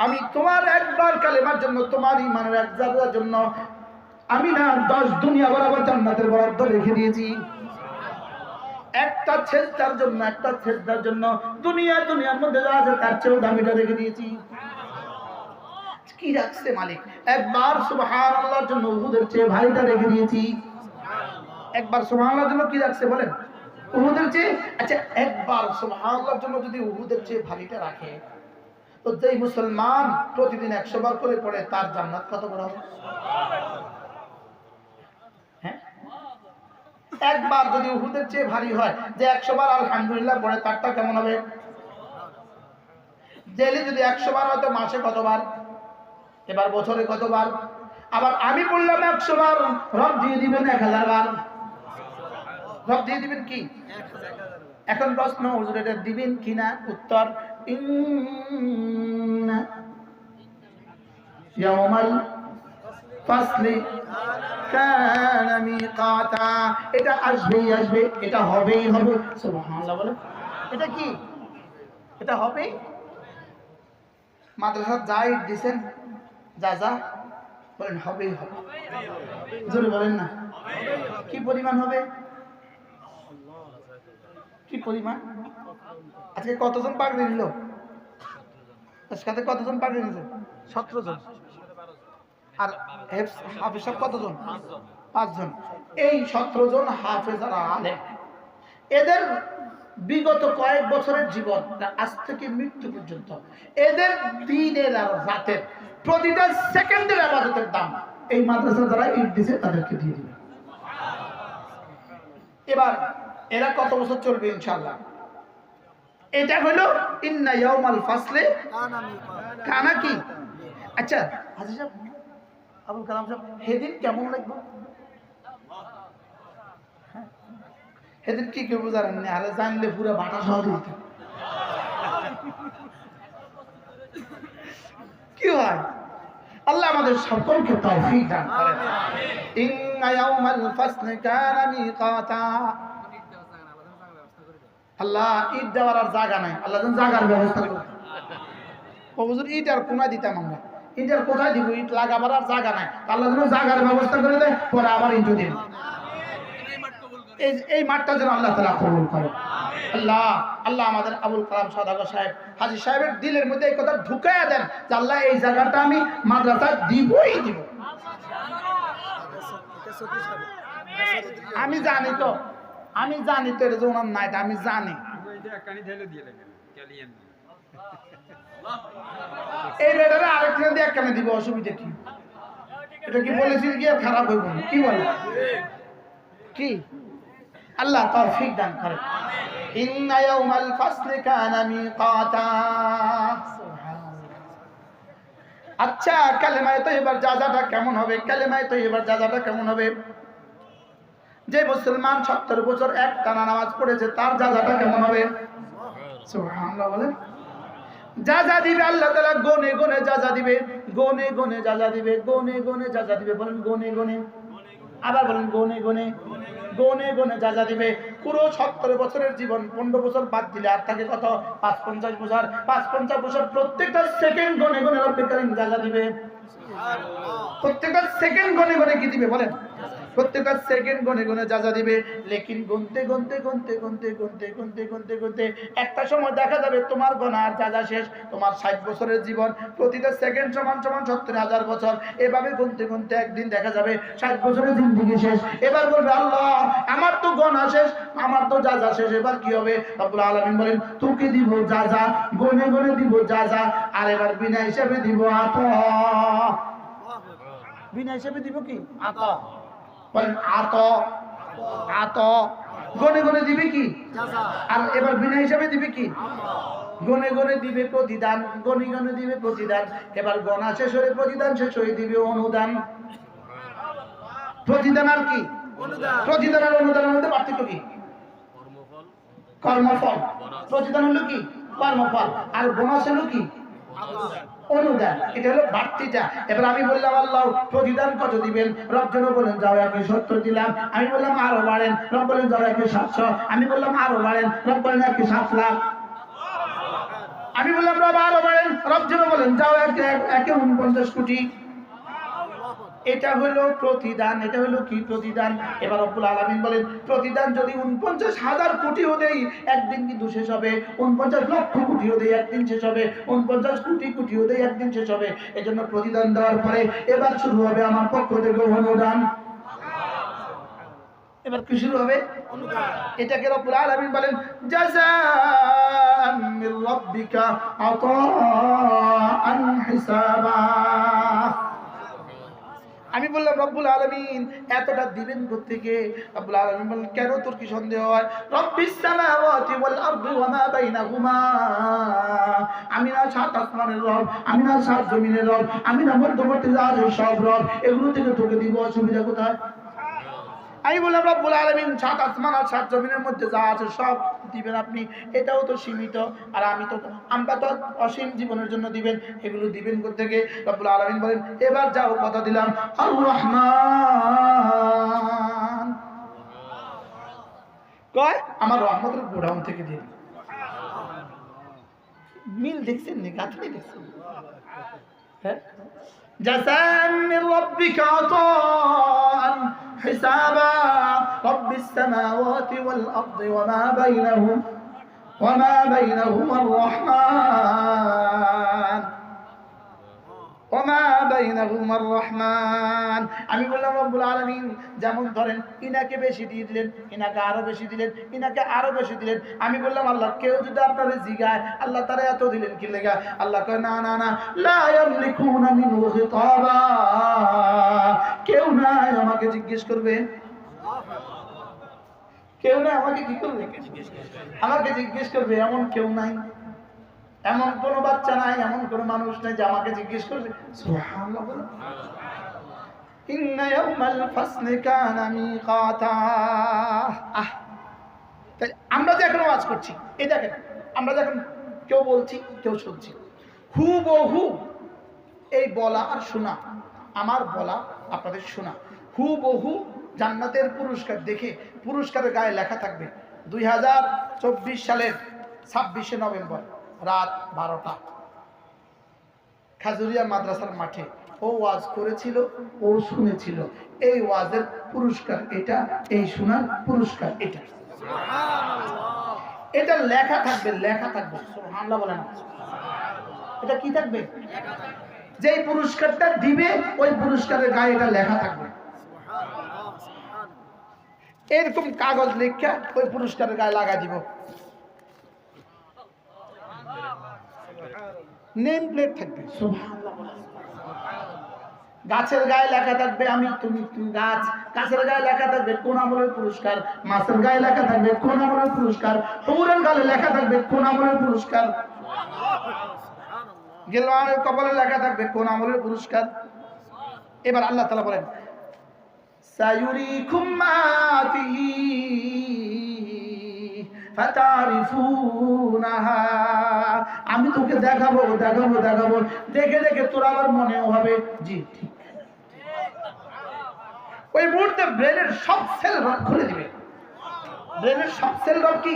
আমি তোমার একবার কালেমার জন্য, তোমার ঈমানের এক যারার জন্য আমি না 10 দুনিয়া বরাবর জান্নাতের বরাদ্দ রেখে দিয়েছি। একটা সেজদার জন্য, একটা সেজদার জন্য দুনিয়ার মধ্যে যা আছে তার চেয়েও দামিটা রেখে দিয়েছি। কি রাখছে মালিক? একবার সুবহানাল্লাহর জন্য উহুদের চেয়ে ভারীটা রেখে দিয়েছি। একবার সুবহানাল্লাহর জন্য কি রাখছে বলেন? উহুদের চেয়ে। আচ্ছা, একবার সুবহানাল্লাহর জন্য যদি উহুদের চেয়ে ভারীটা রাখে, তো যেই মুসলমান প্রতিদিন 100 বার করে পড়ে তার জান্নাত কত বড় হবে? হ্যাঁ, একবার যদি উহুদের চেয়ে ভারী হয়, যে 100 বার আলহামদুলিল্লাহ পড়ে তারটা কেমন হবে? ডেইলি যদি 100 বার হয় তো মাসে কতবার? এবার বছরে কতবার? আবার আমি বললাম 100 বার, রব দিয়ে দিবেন 1000 বার। রব দিয়ে দিবেন কি? এখন প্রশ্ন, হুজুর এটা দিবেন কিনা? উত্তর, ইন্না ইয়াউমাল ফাসলি কানা মিকাতা। এটা আসবেই আসবে, এটা হবেই হবে। সুবহানাল্লাহ বলে। এটা কি? এটা হবেই। মাদ্রাসা যাই দিবেন, যা বলেন হবেই হবে। জোরে বলেন না, কি পরিমাণ হবে? কি পরিমাণ? আজকে কতজন পাগড়ি নিল? আজকে কতজন পাগড়ি নিয়েছে? 17 জন। আর হাফেজ সাহেব কতজন? 5 জন। এই 17 জন হাফেজ আর আলেম, এদের বিগত কয়েক বছরের জীবন আজ থেকে মৃত্যু পর্যন্ত এদের দিনের আর রাতের প্রতিটা সেকেন্ডের ইবাদতের দাম এই মাদ্রাসা যারা ঈদ দিয়েছে তাদেরকে দিয়ে দিবে। এবার এরা কত বছর চলবে ইনশাআল্লাহ? এটা হলো ইন্না ইয়াউমাল ফাসলে কানা কি? আচ্ছা হাজী সাহেব, আবুল কালাম সাহেব, সেদিন কেমন লাগবে? সেদিন কি করবো জানেন না? আরে জানলে পুরো বাটা সহ দিত। কি হয়? আল্লাহ আমাদের সকলকে তৌফিক দান করেন। ইন্না ইয়াউমাল ফাসলি কানা মিকাতা। আল্লাহ ঈদ দেওয়ার আর জায়গা নাই, আল্লাহ যেন জায়গার ব্যবস্থা করে। হুজুর ঈদ আর কোথায় দিতাম আমরা? ঈদ আর কোথায় দিব? ঈদ লাগাবার আর জায়গা নাই, আল্লাহ যেন জায়গার ব্যবস্থা করে দেয়, পরে আবার ঈদ দিন। এই মাঠটা যেন আল্লাহ তাআলা কবুল করে। আল্লাহ আমাদের আবুল কালাম সওদাগর সাহেব, হাজী সাহেবের দিলের মধ্যে এই কথা ঢুকাইয়া দেন যে আল্লাহ এই জায়গাটা আমি মাদ্রাসা দিবই দিব। আমি জানি তো এটা যে ওনার নাই, আমি জানি। এই বেটারে আরেকটা দিয়ে একখানে দিব, অসুবিধা কি? এটা কি বলেছি কি খারাপ হইব না? কি বলে? কি? আল্লাহ তৌফিক দান করে। ইন্না ইয়াউমাল ফাসলি কানা মিকাতা। আচ্ছা, কালেমায়ে তাইয়্যিবার জাযাটা কেমন হবে? কালেমায়ে তাইয়্যিবার জাযাটা কেমন হবে? যে মুসলমান 70 বছর একটানা নামাজ পড়েছে তার জাযাটা কেমন হবে? সুবহানাল্লাহ বলেন। জাযা দিবে আল্লাহ তাআলা, গনে গনে জাযা দিবে, গনে গনে জাযা দিবে, গনে গনে জাযা দিবে। বলেন গনে গনে। আবার বলেন গনে গনে। গনে গনে জাযা দিবে। পুরো 70 বছরের জীবন 15 বছর বাদ দিলে আর থাকে কত? 550 বছর। 550 বছর প্রত্যেকটা সেকেন্ড গনে গনে রব্বুল কারীম জাযা দিবে। প্রত্যেকটা সেকেন্ড গনে গনে কি দিবে বলেন? প্রত্যেকটা সেকেন্ড গনে গনে জাযা দিবে। লেকিন গুনতে গুনতে গুনতে গুনতে গুনতে গুনতে গুনতে গুনতে একটা সময় দেখা যাবে তোমার গোনা আর জাযা শেষ। তোমার 60 বছরের জীবন, প্রতিটা সেকেন্ড সমান সমান 70,000 বছর। এভাবে গুনতে গুনতে একদিন দেখা যাবে 60 বছরের জিন্দেগি শেষ। এবার বলবে আল্লাহ আমার তো গোনা শেষ, আমার তো জাযা শেষ, এবার কি হবে? রব্বুল আলামিন বলেন তোকে দিব জাযা, গনে গনে দিব জাযা, আর এবার বিনা হিসাবে দিব আতা। বিনা হিসাবে দিব কি? আতা। বলেন আতা। আতা। গনে গনে দিবে কি? জাযা। আর এবার বিনা হিসাবে দিবে কি? গনে গনে দিবে প্রতিদান, গনে গনে দিবে প্রতিদান। এবার গণা শেষ হয়ে প্রতিদান শেষ হয়ে দিবে অনুদান। প্রতিদান আর কি? অনুদান। প্রতিদান আর অনুদানের মধ্যে পার্থক্য কি? কর্মফল। প্রতিদান হলো কি? কর্মফল। আর বোনাস হলো কি? অনুদান। এটা হলো বাড়তিটা। এবার আমি বললাম আল্লাহ প্রতিদান কত দিবেন? রব যেন বলেন যাও 170 দিলাম। আমি বললাম আরো বাড়েন। রব বলেন যাও 700। আমি বললাম আরো বাড়েন। রব বলেন 7 লাখ। আমি বললাম রব আরো বাড়েন। রব যেন বলেন যাও একে 49 কোটি। এটা হলো প্রতিদান। এটা হলো কি প্রতিদান? এবার রব্বুল আলামিন বলেন প্রতিদান যদি 49,000 কোটিও দেই একদিন কিন্তু শেষ হবে, 49 লক্ষ কোটিও দেই একদিন শেষ হবে, 49 কোটি কোটিও দেই একদিন শেষ হবে। এজন্য প্রতিদান দেওয়ার পরে এবার শুরু হবে আমার পক্ষ থেকে অনুদান। এবার কি শুরু হবে? অনুদান। এটাকে রব্বুল আলামিন বলেন জাযাআন মির রাব্বিকা আতাআন হিসাবা। আমি বললাম রব্বুল আলামিন এতটা দিবেন কোত্থেকে? রব্বুল আলামিন বলেন কেন তোর কি সন্দেহ হয়? রব্বিস সামাওয়াতি ওয়াল আরদি ওয়া মা বাইনাহুমা। আমি না 7 আসমানের রব, আমি না 7 জমিনের রব, আমি না মধ্যবর্তী যা আছে সব রব। এগুলো থেকে তোকে দিব অসুবিধা কোথায়? আমি বললাম রব্বুল আলামিন 7 আসমান আর 7 জমিনের মধ্যে যা আছে সব দিবেন আপনি, এটাও তো সীমিত। আর আমরা তো অসীম জীবনের জন্য দিবেন, এগুলো দিবেন কোত্থেকে? রব্বুল আলামিন বলেন এবার যাও কথা দিলাম আর রহমান কয় আমার রহমতের গোডাউন থেকে দিয়ে দিন। মিল দেখছেন নি? গাঁথনি দেখছেন? হ্যাঁ জাযাআন মির রাব্বিকা আতাআন হিসাবা রাব্বিস সামাওয়াতি ওয়াল আরদি ওয়া মা বাইনাহুমা আর-রাহমান আমি বললাম রব্বুল আলামিন যেমন ধরেন ইনাকে বেশি দিয়ে দিলেন, ইনাকে আরো বেশি দিলেন, ইনাকে আরো বেশি দিলেন। আমি বললাম আল্লাহ কেউ যদি আপনারে জিগায় আল্লাহ তারা এত দিলেন কি লেগা? আল্লাহ কয় না না না লা ইয়ামলিকুনা মিনহু খিতাবা। কেউ নাই আমাকে জিজ্ঞেস করবে, কেউ নাই আমাকে কি করবে? আমাকে জিজ্ঞেস করবে এমন কেউ নাই, এমন কোন বাচ্চা নাই, এমন কোন মানুষ নাই যে আমাকে জিজ্ঞেস করবে। সুবহানাল্লাহ। ইন্না ইয়াওমাল ফাসলি কানা মিকাতা। তাই আমরা যে এখন ওয়াজ করছি এই দেখেন, আমরা যখন কেউ বলছি কেউ শুনছি, হুবহু এই বলা আর শোনা, আমার বলা আপনাদের শোনা, হুবহু জান্নাতের পুরস্কার দেখে পুরস্কারের গায়ে লেখা থাকবে 2024 সালের 26শে নভেম্বর রাত 12টা খাজুরিয়া মাদ্রাসার মাঠে ও ওয়াজ করেছিল, ও শুনেছিল। এই ওয়াজের পুরস্কার এটা, এই শোনার পুরস্কার এটা। এটা লেখা থাকবে, লেখা থাকবে। সুবহানাল্লাহ বলেন। এটা কি থাকবে? যেই পুরস্কারটা দিবে ওই পুরস্কারের গায়ে এটা লেখা থাকবে। এরকম কাগজ লেখা ওই পুরস্কারের গায়ে লাগা দিব। নেম প্লেট থাকবে। সুবহানাল্লাহ। গাছের গায়ে লেখা থাকবে আমি তুমি গাছ, গাছের গায়ে লেখা থাকবে কোন আমলের পুরস্কার, মাছের গায়ে লেখা থাকবে কোন আমলের পুরস্কার, হুরের গায়ে লেখা থাকবে কোন আমলের পুরস্কার, গেলওয়ানের কপালে লেখা থাকবে কোন আমলের পুরস্কার। এবার আল্লাহ তাআলা বলেন সায়ুরিকুম মাতিহি ফাতারিফুনাহা। আমি তোকে দেখাবো দেখাবো দেখাবো, দেখে দেখে তোর আবার মনেও হবে জি ঠিক। ওই মুহূর্তে ব্রেনের সব সেল রব খুলে দিবে। ব্রেনের সব সেল রব কি?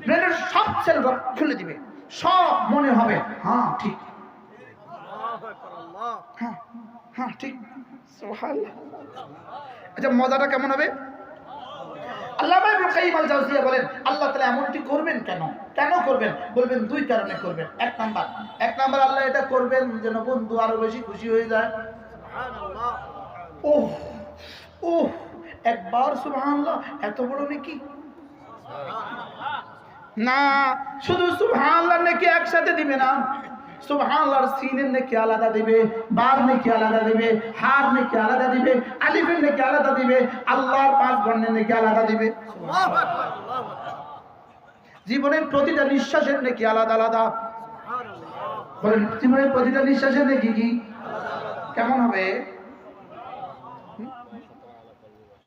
ব্রেনের সব সেল রব খুলে দিবে, সব মনে হবে হ্যাঁ ঠিক, হ্যাঁ হ্যাঁ ঠিক। সুবহানাল্লাহ। আচ্ছা মজাটা কেমন হবে? আল্লামা ইবনে কাইয়িম আল জাওজিয়া বলেন আল্লাহ তাআলা এমনটি করবেন কেন? কেন করবেন? বলবেন দুই কারণে করবেন। এক নাম্বার আল্লাহ এটা করবেন যেন বন্ধু আরো বেশি খুশি হয়ে যায়। সুবহানাল্লাহ। ওহ ওহ একবার সুবহানাল্লাহ এত বড় নেকি না, শুধু সুবহানাল্লাহ নেকি একসাথে দিবে না। সুবহানাল্লাহর সিনের নেকি আলাদা দিবে, বার নেকি আলাদা দিবে, হার নেকি আলাদা দিবে, আলিফের নেকি আলাদা দিবে, আল্লাহর 5 বর্ণের নেকি আলাদা দিবে। সুবহানাল্লাহ। জীবনের প্রতিটা নিঃশ্বাসের নেকি আলাদা আলাদা। সুবহানাল্লাহ। বলেন জীবনের প্রতিটা নিঃশ্বাসের নেকি কি কেমন হবে?